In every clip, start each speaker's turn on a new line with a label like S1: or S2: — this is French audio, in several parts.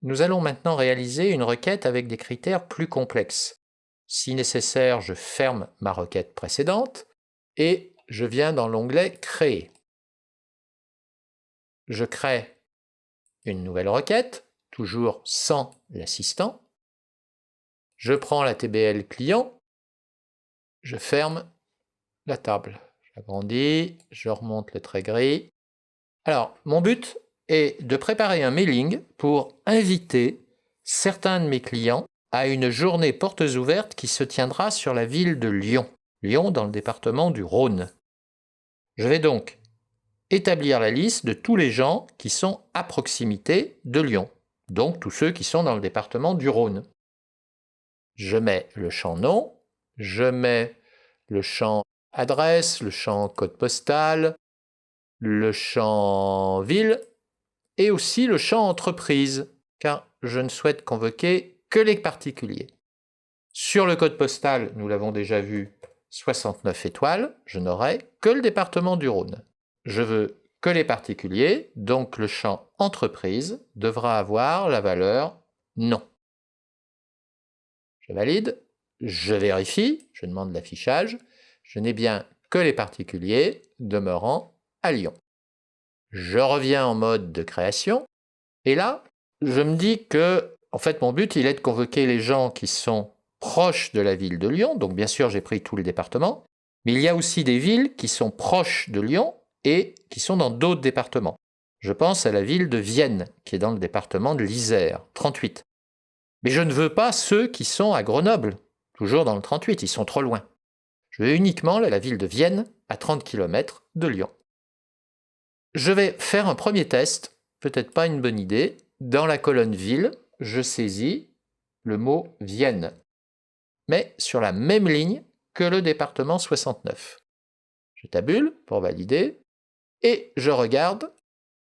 S1: Nous allons maintenant réaliser une requête avec des critères plus complexes. Si nécessaire, je ferme ma requête précédente et je viens dans l'onglet « Créer ». Je crée une nouvelle requête, toujours sans l'assistant. Je prends la TBL client, je ferme la table. J'agrandis, je remonte le trait gris. Alors, mon but est de préparer un mailing pour inviter certains de mes clients à une journée portes ouvertes qui se tiendra sur la ville de Lyon. Lyon dans le département du Rhône. Je vais donc établir la liste de tous les gens qui sont à proximité de Lyon, donc tous ceux qui sont dans le département du Rhône. Je mets le champ nom, je mets le champ adresse, le champ code postal, le champ ville et aussi le champ entreprise, car je ne souhaite convoquer que les particuliers. Sur le code postal, nous l'avons déjà vu, 69 étoiles, je n'aurai que le département du Rhône. Je veux que les particuliers, donc le champ entreprise devra avoir la valeur non. Je valide, je vérifie, je demande l'affichage, je n'ai bien que les particuliers demeurant à Lyon. Je reviens en mode de création, et là, je me dis que, en fait, mon but, il est de convoquer les gens qui sont proches de la ville de Lyon, donc bien sûr, j'ai pris tous les départements, mais il y a aussi des villes qui sont proches de Lyon et qui sont dans d'autres départements. Je pense à la ville de Vienne, qui est dans le département de l'Isère, 38. Mais je ne veux pas ceux qui sont à Grenoble, toujours dans le 38, ils sont trop loin. Je veux uniquement la ville de Vienne, à 30 km de Lyon. Je vais faire un premier test, peut-être pas une bonne idée. Dans la colonne ville, je saisis le mot Vienne, mais sur la même ligne que le département 69. Je tabule pour valider et je regarde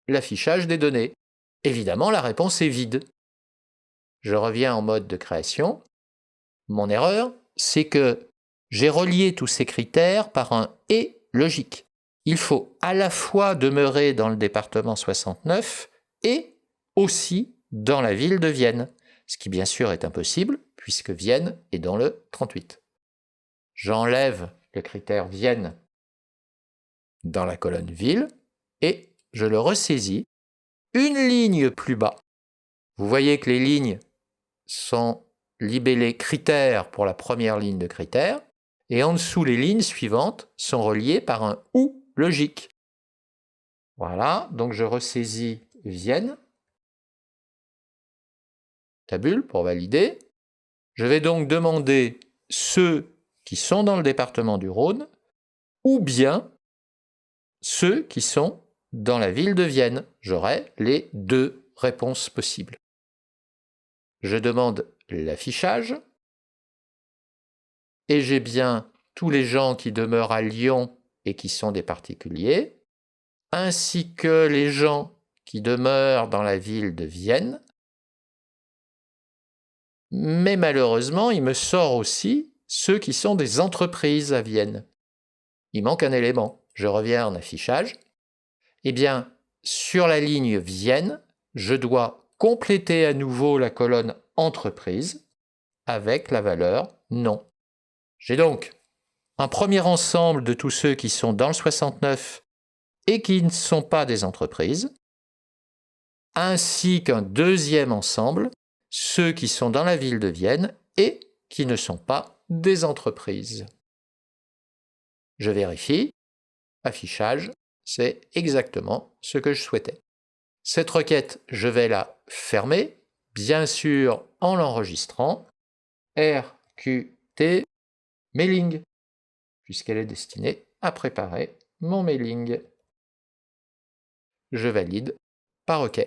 S1: l'affichage des données. Évidemment, la réponse est vide. Je reviens en mode de création. Mon erreur, c'est que j'ai relié tous ces critères par un « et » logique. Il faut à la fois demeurer dans le département 69 et aussi dans la ville de Vienne, ce qui bien sûr est impossible puisque Vienne est dans le 38. J'enlève le critère Vienne dans la colonne ville et je le ressaisis une ligne plus bas. Vous voyez que les lignes sont libellées critères pour la première ligne de critères et en dessous les lignes suivantes sont reliées par un « ou » logique. Voilà, donc je ressaisis Vienne, tabule pour valider. Je vais donc demander ceux qui sont dans le département du Rhône ou bien ceux qui sont dans la ville de Vienne. J'aurai les deux réponses possibles. Je demande l'affichage et j'ai bien tous les gens qui demeurent à Lyon et qui sont des particuliers, ainsi que les gens qui demeurent dans la ville de Vienne. Mais malheureusement, il me sort aussi ceux qui sont des entreprises à Vienne. Il manque un élément. Je reviens en affichage. Eh bien, sur la ligne Vienne, je dois compléter à nouveau la colonne entreprise avec la valeur non. J'ai donc un premier ensemble de tous ceux qui sont dans le 69 et qui ne sont pas des entreprises, ainsi qu'un deuxième ensemble, ceux qui sont dans la ville de Vienne et qui ne sont pas des entreprises. Je vérifie, affichage, c'est exactement ce que je souhaitais. Cette requête, je vais la fermer, bien sûr en l'enregistrant, RQT mailing, puisqu'elle est destinée à préparer mon mailing. Je valide par OK.